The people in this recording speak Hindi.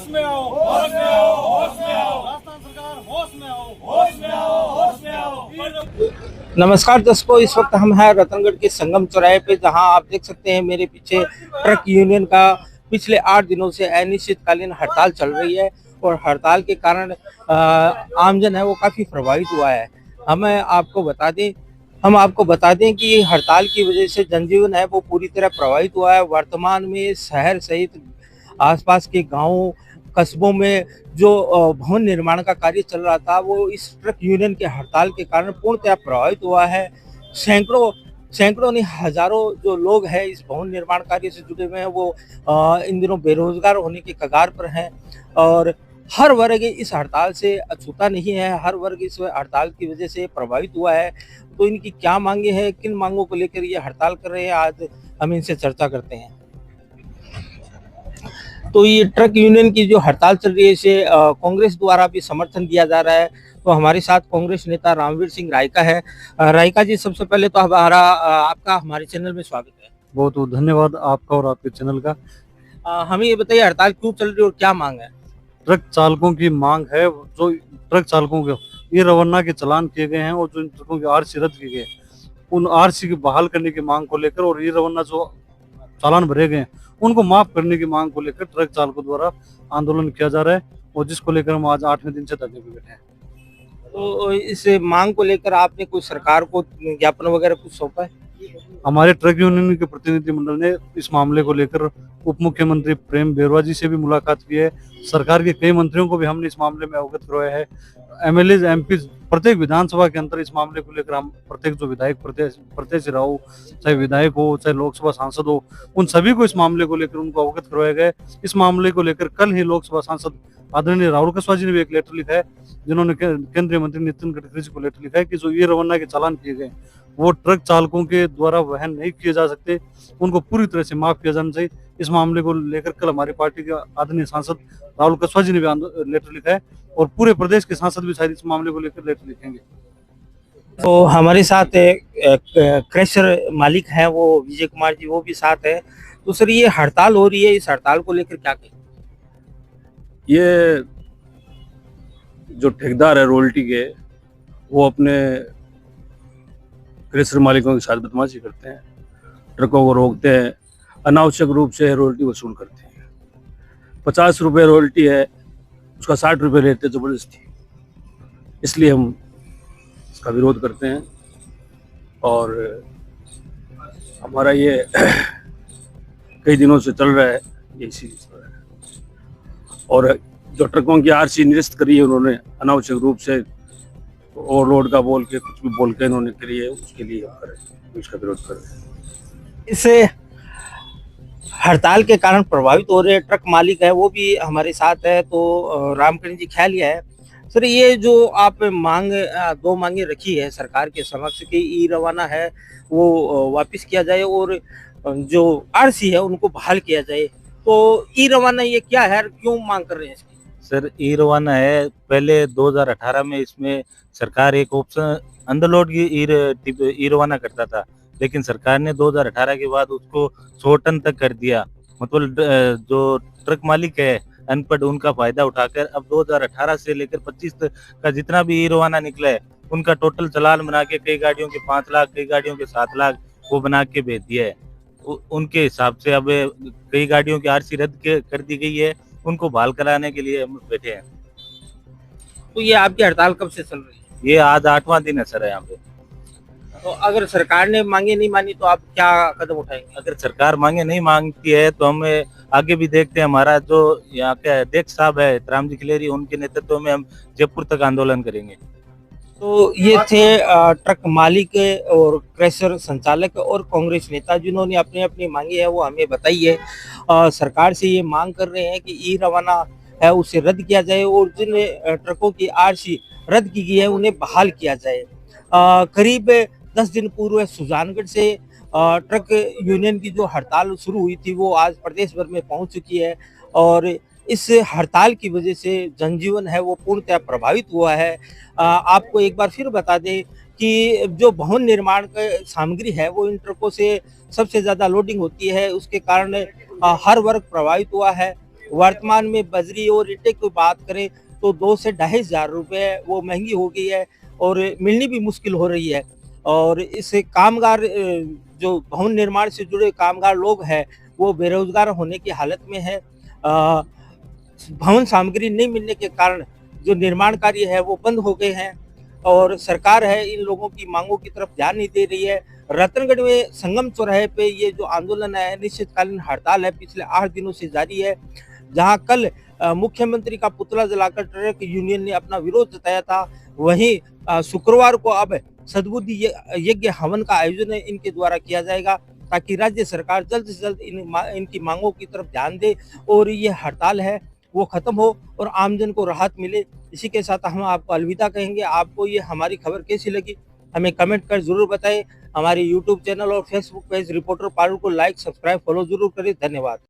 होश में आओ, होश में आओ, होश में आओ, राजस्थान सरकार होश में आओ, होश में आओ, होश में आओ। नमस्कार दर्शकों, इस वक्त हम हैं रतनगढ़ के संगम चौराहे पे, जहां आप देख सकते हैं मेरे पीछे ट्रक यूनियन का पिछले 8 दिनों से अनिश्चितकालीन हड़ताल चल रही है और हड़ताल के कारण आमजन है वो काफी प्रभावित हुआ है। हम आपको बता दें कि हड़ताल की वजह से जनजीवन है वो पूरी तरह प्रभावित हुआ है। वर्तमान में शहर सहित आसपास के गांवों कस्बों में जो भवन निर्माण का कार्य चल रहा था वो इस ट्रक यूनियन के हड़ताल के कारण पूर्णतः प्रभावित हुआ है। सैकड़ों नहीं हजारों जो लोग हैं इस भवन निर्माण कार्य से जुड़े हुए हैं वो इन दिनों बेरोजगार होने के कगार पर हैं और हर वर्ग इस हड़ताल से अछूता नहीं है। हर वर्ग इस हड़ताल की वजह से प्रभावित हुआ है। तो इनकी क्या मांगे हैं, किन मांगों को लेकर ये हड़ताल कर रहे हैं, आज हम इनसे चर्चा करते हैं। तो ये ट्रक यूनियन की जो हड़ताल चल रही है इसे कांग्रेस द्वारा भी समर्थन दिया जा रहा है। तो हमारे साथ कांग्रेस नेता रामवीर सिंह रायका है। रायका जी, सबसे पहले तो आपका हमारे चैनल में स्वागत है। बहुत बहुत धन्यवाद आपका और आपके चैनल का। हमें ये बताइए हड़ताल क्यों चल रही है और क्या मांग है? ट्रक चालकों की मांग है, जो ट्रक चालकों के ये रवाना के चालान किए गए हैं और जो इन ट्रकों के आरसी रद्द किए गए, उन आरसी की बहाल करने की मांग को लेकर और ये रवाना जो चालान भरे गए हैं उनको माफ करने की मांग को लेकर ट्रक चालकों द्वारा आंदोलन किया जा रहा है और जिसको लेकर हम आज 8वें दिन से धरने पे बैठे हैं। तो इस मांग को लेकर आपने कोई सरकार को ज्ञापन वगैरह कुछ सौंपा है? हमारे ट्रक यूनियन के प्रतिनिधिमंडल ने इस मामले को लेकर उप मुख्यमंत्री प्रेम बेरवा जी से भी मुलाकात की है। सरकार के कई मंत्रियों को भी हमने इस मामले में अवगत करवाया है। एमएलए एमपी प्रत्येक विधानसभा के अंदर इस मामले को लेकर हम प्रत्येक जो विधायक प्रत्याशी रहा हो, चाहे विधायक हो चाहे लोकसभा सांसद हो, उन सभी को इस मामले को लेकर उनको अवगत करवाया गया। इस मामले को लेकर कल ही लोकसभा सांसद आदरणीय राहुल कसवा जी ने भी एक लेटर लिखा है, जिन्होंने केंद्रीय मंत्री नितिन गडकरी जी को लेटर लिखा है कि जो ये रवाना के चालान किए गए वो ट्रक चालकों के द्वारा वहन नहीं किए जा सकते, उनको पूरी तरह से माफ किया जाना चाहिए। इस मामले को लेकर कल हमारी पार्टी के आदरणीय सांसद राहुल कसवा जी ने भी लेटर लिखा है और पूरे प्रदेश के सांसद भी शायद इस मामले को लेकर लेटर लिखेंगे। तो हमारे साथ क्रशर मालिक है वो विजय कुमार जी, वो भी साथ है। तो सर, ये हड़ताल हो रही है, इस हड़ताल को लेकर क्या कहें? ये जो ठेकेदार है रॉयल्टी के, वो अपने क्रशर मालिकों के साथ बदमाशी करते हैं, ट्रकों को रोकते हैं, अनावश्यक रूप से रॉयल्टी वसूल करते हैं। 50 रुपये रॉयल्टी है, उसका 60 रुपये लेते जबरदस्ती। इसलिए हम इसका विरोध करते हैं और हमारा ये कई दिनों से चल रहा है ये चीज। और जो ट्रकों की आरसी निरस्त करी है उन्होंने अनावश्यक रूप से और रोड का बोल के कुछ भी बोल के इन्होंने करी है, उसके लिए हम करें, उसका विरोध कर रहे हैं। इससे हड़ताल के कारण प्रभावित हो रहे ट्रक मालिक है वो भी हमारे साथ है। तो रामकरण जी, ख्याल यह है सर, ये जो आप दो मांगे रखी है सरकार के समक्ष कि ई रवाना है वो वापस किया जाए और जो आरसी है उनको बहाल किया जाए, तो ई रवाना ये क्या है, क्यों मांग कर रहे हैं इसकी? सर, ई रवाना है, पहले 2018 में इसमें सरकार एक ऑप्शन अंडरलोड की ई रवाना करता था, लेकिन सरकार ने 2018 के बाद उसको 100 टन तक कर दिया। मतलब जो ट्रक मालिक है अनपढ़, उनका फायदा उठाकर अब 2018 से लेकर 25 तक का जितना भी ई रवाना निकला है उनका टोटल चालान बना के कई गाड़ियों के 5 लाख, कई गाड़ियों के 7 लाख वो बना के भेज दिया है। उनके हिसाब से अब कई गाड़ियों की आरसी रद्द कर दी गई है, उनको बहाल कराने के लिए हम बैठे हैं। तो ये आपकी हड़ताल कब से चल रही है? ये आज 8वां दिन है सर यहाँ पे। तो अगर सरकार ने मांगे नहीं मानी तो आप क्या कदम उठाएंगे? अगर सरकार मांगे नहीं मांगती है तो हम आगे भी देखते हैं। हमारा जो यहाँ के अध्यक्ष साहब है रामजी खिलेरी, उनके नेतृत्व में हम जयपुर तक आंदोलन करेंगे। तो ये थे ट्रक मालिक और क्रशर संचालक और कांग्रेस नेता, जिन्होंने अपनी अपनी मांगी है वो हमें बताई है। सरकार से ये मांग कर रहे हैं कि ई रवाना है उसे रद्द किया जाए और जिन ट्रकों की आरसी रद्द की गई है उन्हें बहाल किया जाए। करीब 10 दिन पूर्व सुजानगढ़ से ट्रक यूनियन की जो हड़ताल शुरू हुई थी वो आज प्रदेश भर में पहुंच चुकी है और इस हड़ताल की वजह से जनजीवन है वो पूर्णतः प्रभावित हुआ है। आपको एक बार फिर बता दें कि जो भवन निर्माण का सामग्री है वो इन ट्रकों से सबसे ज़्यादा लोडिंग होती है, उसके कारण हर वर्ग प्रभावित हुआ है वर्तमान में बजरी और ईंटें की बात करें तो 2 से 2,500 रुपए वो महंगी हो गई है और मिलनी भी मुश्किल हो रही है। और इससे कामगार जो भवन निर्माण से जुड़े कामगार लोग हैं वो बेरोजगार होने की हालत में है। भवन सामग्री नहीं मिलने के कारण जो निर्माण कार्य है वो बंद हो गए हैं और सरकार है इन लोगों की मांगों की तरफ ध्यान नहीं दे रही है। रतनगढ़ में संगम चौराहे पे ये जो आंदोलन है, अनिश्चितकालीन हड़ताल है, पिछले 8 दिनों से जारी है। जहां कल मुख्यमंत्री का पुतला जलाकर ट्रक यूनियन ने अपना विरोध जताया था, वहीं शुक्रवार को अब सद्बुद्धि यज्ञ हवन का आयोजन इनके द्वारा किया जाएगा ताकि राज्य सरकार जल्द से जल्द इनकी मांगों की तरफ ध्यान दे और ये हड़ताल है वो खत्म हो और आमजन को राहत मिले। इसी के साथ हम आपको अलविदा कहेंगे। आपको ये हमारी खबर कैसी लगी हमें कमेंट कर जरूर बताएं। हमारे यूट्यूब चैनल और फेसबुक पेज रिपोर्टर पारुल को लाइक, सब्सक्राइब, फॉलो जरूर करें। धन्यवाद।